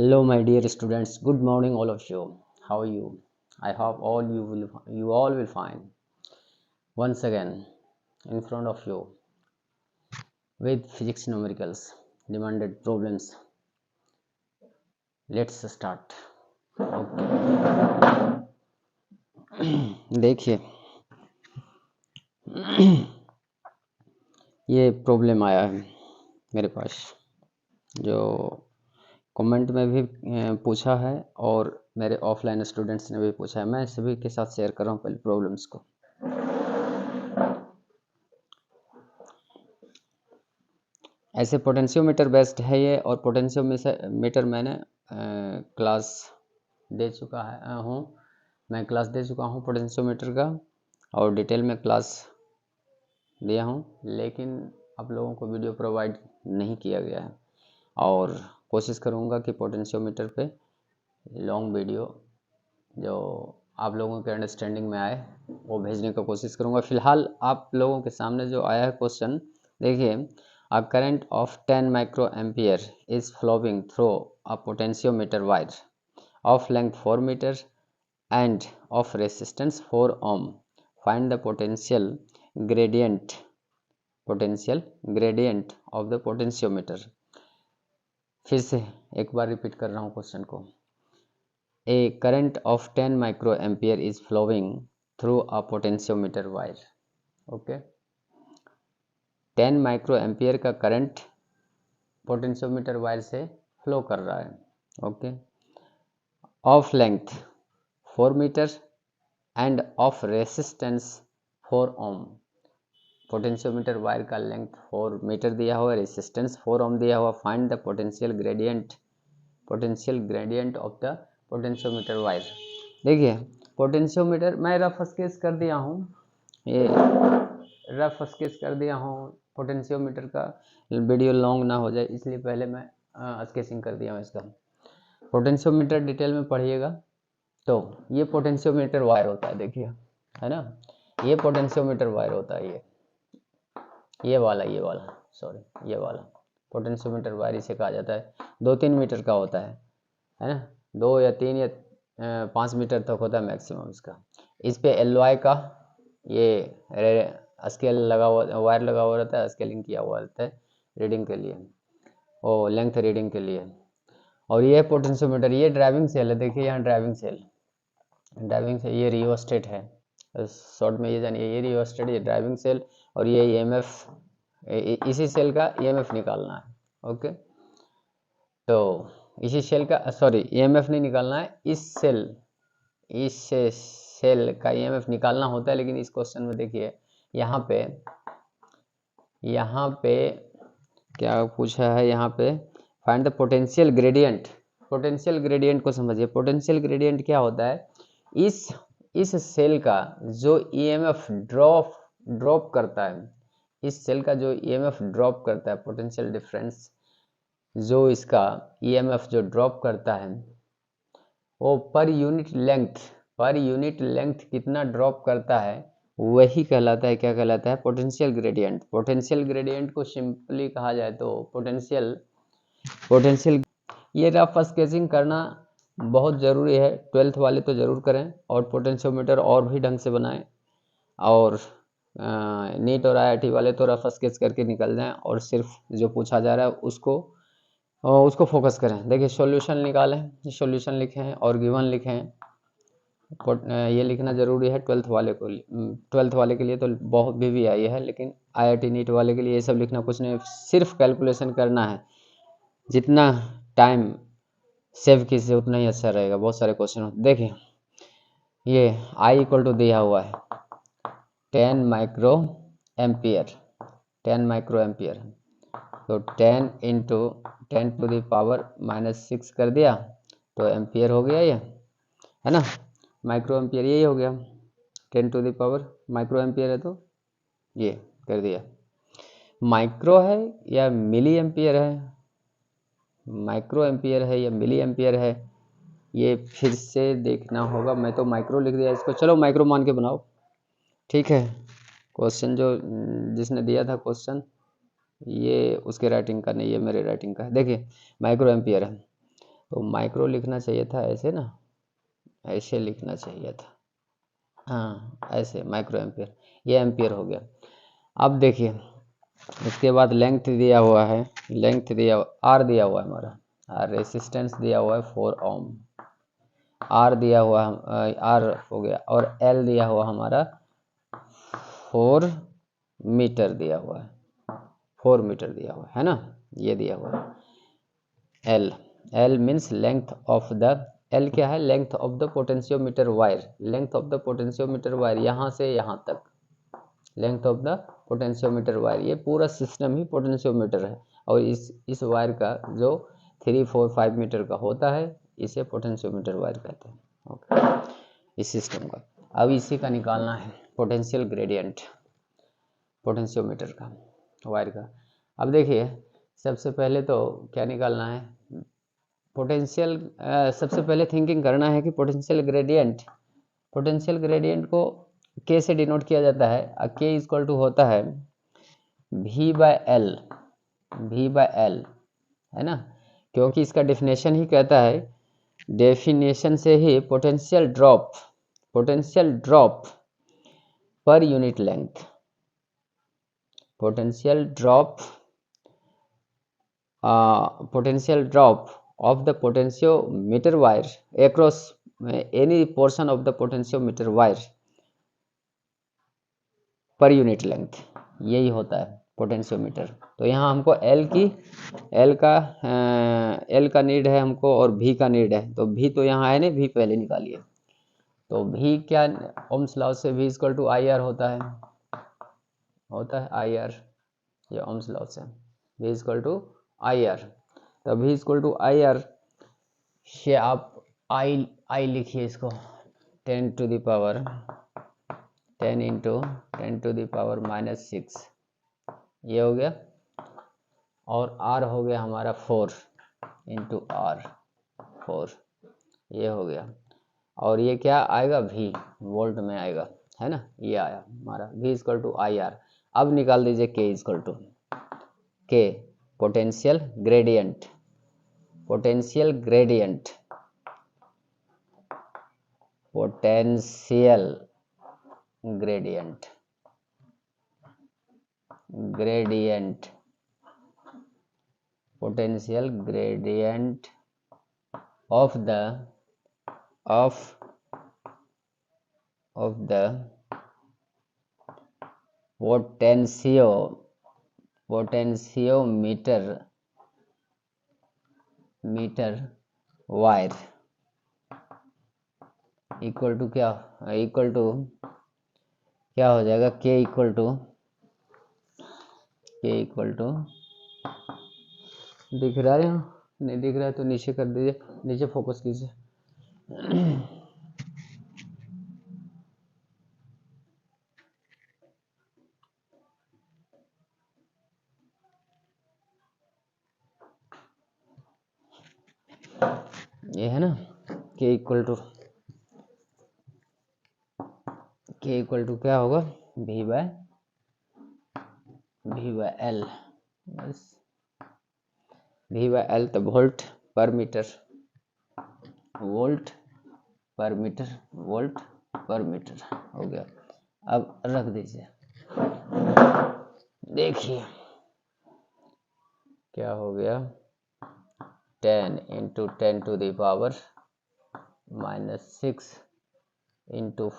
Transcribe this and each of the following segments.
Hello, my dear students. Good morning, all of you. How are you? I hope you all will find. Once again, in front of you with physics numericals, demanded problems. Let's start. Okay. देखिए ये problem आया है मेरे पास, जो comment में भी पूछा है और मेरे ऑफलाइन स्टूडेंट्स ने भी पूछा है। मैं सभी के साथ शेयर कर रहा हूँ पहले प्रॉब्लम्स को। ऐसे पोटेंशियोमीटर बेस्ड है ये, और पोटेंशियोमीटर मैंने क्लास दे चुका हूँ। मैं क्लास दे चुका हूँ पोटेंशियोमीटर का, और डिटेल में क्लास दिया हूँ, लेकिन आप लोगों को वीडियो प्रोवाइड नहीं किया गया है। और कोशिश करूँगा कि पोटेंशियोमीटर पे लॉन्ग वीडियो जो आप लोगों के अंडरस्टैंडिंग में आए वो भेजने का कोशिश करूँगा। फिलहाल आप लोगों के सामने जो आया है क्वेश्चन, देखिए, a current of 10 microampere is flowing through a potentiometer wire of length 4 meter and of resistance 4 ohm. Find the potential gradient of the potentiometer. फिर से एक बार रिपीट कर रहा हूँ क्वेश्चन को। A current of 10 microampere is flowing through a potentiometer wire. Okay. 10 micro ampere का current potentiometer wire से flow कर रहा है। Okay. Of length 4 metre and of resistance 4 ohm. Potentiometer wire का लेंथ 4 मीटर दिया हुआ है, रेसिस्टेंस 4 ओम दिया हुआ। Find the potential gradient of the potentiometer wire. देखिए, पोटेंशियोमीटर मैं रफ स्केच कर दिया हूँ, ये रफ स्केच कर दिया हूँ। पोटेंशियोमीटर का वीडियो लॉन्ग ना हो जाए इसलिए पहले मैं स्केचिंग कर दिया हूँ इसका। पोटेंशियोमीटर डिटेल में पढ़िएगा। तो ये पोटेंशियोमीटर वायर होता है, देखिए, है ना, ये पोटेंशियोमीटर वायर होता है। ये वाला ये वाला पोटेंशियोमीटर वायर इसे कहा जाता है। 2-3 मीटर का होता है ना, 2 या 3 या 5 मीटर तक होता है मैक्सिमम इसका। इस पे एलवाई का ये स्केल लगा हुआ, वायर लगा हुआ रहता है, स्केलिंग किया हुआ रहता है रीडिंग के लिए, ओ लेंथ रीडिंग के लिए। और ये पोटेंशियोमीटर, ये ड्राइविंग सेल है। देखिए यहाँ ड्राइविंग सेल, ये रियोस्टेट है, शॉर्ट में ये जानिए, ये रियोस्टेट, ये ड्राइविंग सेल, और ये ईएमएफ, इसी सेल का ईएमएफ निकालना है। ओके, तो इसी सेल का, सॉरी, ईएमएफ नहीं निकालना है, इस सेल का ईएमएफ निकालना होता है। लेकिन इस क्वेश्चन में देखिए यहाँ पे क्या पूछा है, यहाँ पे find the potential gradient. Potential gradient को समझिए। पोटेंशियल ग्रेडियंट क्या होता है, इस सेल का जो ईएमएफ ड्रॉप करता है, इस सेल का जो ईएमएफ ड्रॉप करता है, पोटेंशियल डिफरेंस जो इसका ईएमएफ जो ड्रॉप करता है, वो पर यूनिट लेंथ कितना ड्रॉप करता है, वही कहलाता है, क्या कहलाता है, पोटेंशियल ग्रेडियंट। पोटेंशियल ग्रेडियंट को सिंपली कहा जाए तो पोटेंशियल ये रफ स्केचिंग करना बहुत ज़रूरी है। 12th वाले तो ज़रूर करें, और पोटेंशियोमीटर और भी ढंग से बनाएं, और नीट और आईआईटी वाले तो रफ स्केच करके निकल जाएं, और सिर्फ जो पूछा जा रहा है उसको फोकस करें। देखिए, सॉल्यूशन निकालें, सॉल्यूशन लिखें और गिवन लिखें। ये लिखना ज़रूरी है 12th वाले के लिए तो बहुत भी आई है, लेकिन आईआईटी नीट वाले के लिए ये सब लिखना कुछ नहीं, सिर्फ कैलकुलेशन करना है। जितना टाइम सेव कीजिए उतना ही अच्छा रहेगा। बहुत सारे क्वेश्चन होते, देखिए ये I इक्वल टू दिया हुआ है 10 माइक्रो एम्पियर, तो 10 इंटू 10 टू द पावर -6 कर दिया तो एम्पियर हो गया, ये है ना, माइक्रो एम्पियर यही हो गया। 10 to the power micro ampere है तो ये कर दिया। माइक्रो है या मिली एम्पियर है, माइक्रो एम्पियर है या मिली एम्पियर है, ये फिर से देखना होगा। मैं तो माइक्रो लिख दिया इसको, चलो माइक्रो मान के बनाओ, ठीक है। क्वेश्चन जो जिसने दिया था क्वेश्चन, ये उसके राइटिंग का नहीं, ये मेरे राइटिंग का है। देखिए माइक्रो एम्पियर है, तो माइक्रो लिखना चाहिए था ऐसे ना, ऐसे लिखना चाहिए था, हाँ ऐसे माइक्रो एम्पियर, ये एम्पियर हो गया। अब देखिए इसके बाद लेंथ दिया हुआ है, लेंथ दिया, आर दिया हुआ है हमारा, और रेसिस्टेंस दिया हुआ है 4 ओम, आर दिया हुआ आर हो गया, और एल दिया हुआ हमारा 4 मीटर दिया हुआ है, 4 मीटर दिया हुआ है ना, ये दिया हुआ है। L, L means length of the, L क्या है, length of the potentiometer wire, length of the potentiometer wire यहाँ से यहाँ तक, length of the potentiometer wire, ये पूरा सिस्टम ही पोटेंशियोमीटर है, और इस वायर का जो 3, 4, 5 मीटर का होता है इसे पोटेंशियोमीटर वायर कहते हैं। ओके, इस सिस्टम का अब इसी का निकालना है पोटेंशियल ग्रेडियंट, पोटेंशियोमीटर का, वायर का। अब देखिए सबसे पहले तो क्या निकालना है, पोटेंशियल, सबसे पहले थिंकिंग करना है कि पोटेंशियल ग्रेडियंट, पोटेंशियल ग्रेडियंट को के से डिनोट किया जाता है, के इक्वल टू होता है V by L, V by L है ना, क्योंकि इसका डेफिनेशन ही कहता है, डेफिनेशन से ही potential drop, potential drop per unit length, potential drop, potential drop of the potentiometer wire across any portion of the potentiometer wire पर यूनिट लेंथ, यही होता है पोटेंशियोमीटर। तो यहाँ हमको एल का नीड है हमको, और भी का नीड है, तो भी तो यहाँ है नहीं, भी पहले निकालिए। तो भी क्या, ओम्स लॉ से भी इक्वल टू आई आर होता है आई आर, ये ओम्स लॉ से भी इक्वल टू आई आर, तो भी इक्वल टू आई आर से आप आई लिखिए इसको 10 to the power 10 into 10 to the power -6, ये हो गया, और आर हो गया हमारा 4 इंटू आर 4, ये हो गया, और ये क्या आएगा, भी वोल्ट में आएगा, है ना, ये आया हमारा भी इक्वल टू आई आर। अब निकाल दीजिए k equal to, k potential gradient, potential gradient, potential gradient, gradient, potential gradient of the potentiometer wire equal to क्या, इक्वल टू क्या हो जाएगा, के इक्वल टू दिख रहा है, नहीं दिख रहा है तो नीचे कर दीजिए, नीचे फोकस कीजिए। ये है ना, के इक्वल टू क्या होगा, भी बाय एल, बस भी बाय एल, तो volt per metre, volt per metre, volt per metre हो गया। अब रख दीजिए, देखिए क्या हो गया, 10 into 10 to the power -6 into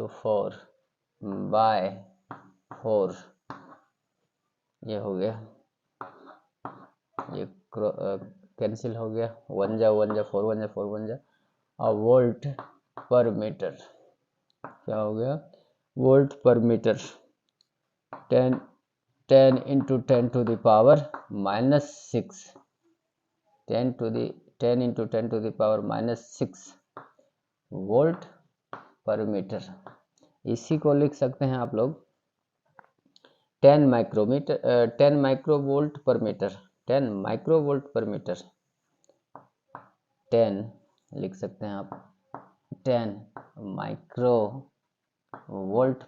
4 by 4, ये हो गया, ये कैंसिल हो गया, 1 जा 1 जा 4 1 जा 4 1 जा, और वोल्ट पर मीटर क्या हो गया, volt per metre 10 into 10 to the power -6, 10 into 10 to the power -6 volt per metre. इसी को लिख सकते हैं आप लोग 10 माइक्रोवोल्ट पर मीटर, 10 माइक्रोवोल्ट पर मीटर, 10 लिख सकते हैं आप, 10 माइक्रोवोल्ट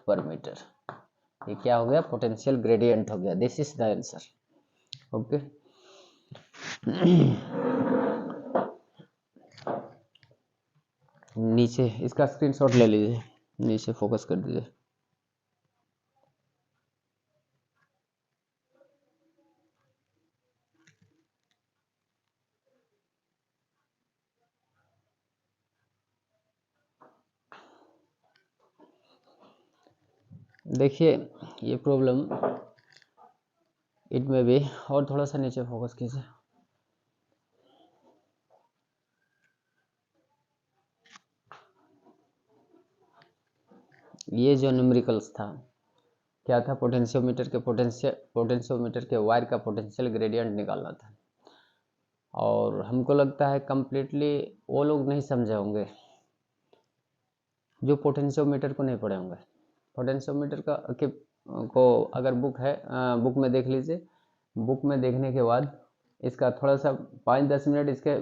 पर मीटर, ये क्या हो गया, पोटेंशियल ग्रेडियंट हो गया। This is the answer. Okay, नीचे इसका स्क्रीनशॉट ले लीजिए, नीचे फोकस कर दीजिए। देखिए ये प्रॉब्लम इट में भी, और थोड़ा सा नीचे फोकस कीजिए। ये जो न्यूमेरिकल्स था, क्या था, पोटेंशियोमीटर के वायर का पोटेंशियल ग्रेडियंट निकालना था। और हमको लगता है कम्प्लीटली वो लोग नहीं समझे होंगे जो पोटेंशियोमीटर को नहीं पढ़े होंगे। पोटेंशियोमीटर को अगर बुक है, बुक में देख लीजिए। बुक में देखने के बाद इसका थोड़ा सा 5-10 मिनट इसके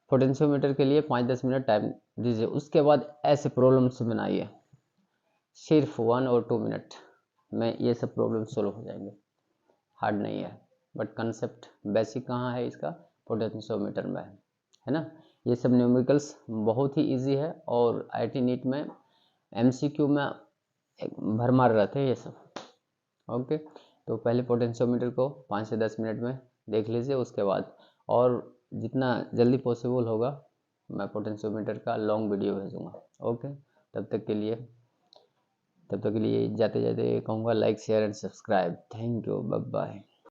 पोटेंशियोमीटर के लिए 5-10 मिनट टाइम दीजिए। उसके बाद ऐसे प्रॉब्लम से बनाइए, सिर्फ 1 और 2 मिनट में ये सब प्रॉब्लम सोल्व हो जाएंगे। हार्ड नहीं है, बट कंसेप्ट बेसिक कहाँ है इसका, पोटेंशियोमीटर में है ना। ये सब न्यूमेरिकल्स बहुत ही इजी है, और आईआईटी नीट में एमसीक्यू में भरमार रहते हैं ये सब। ओके, तो पहले पोटेंशियोमीटर को 5 से 10 मिनट में देख लीजिए। उसके बाद और जितना जल्दी पॉसिबल होगा मैं पोटेंशियोमीटर का लॉन्ग वीडियो भेजूँगा। ओके, तब तक के लिए जाते जाते कहूँगा like share and subscribe. Thank you, bye bye.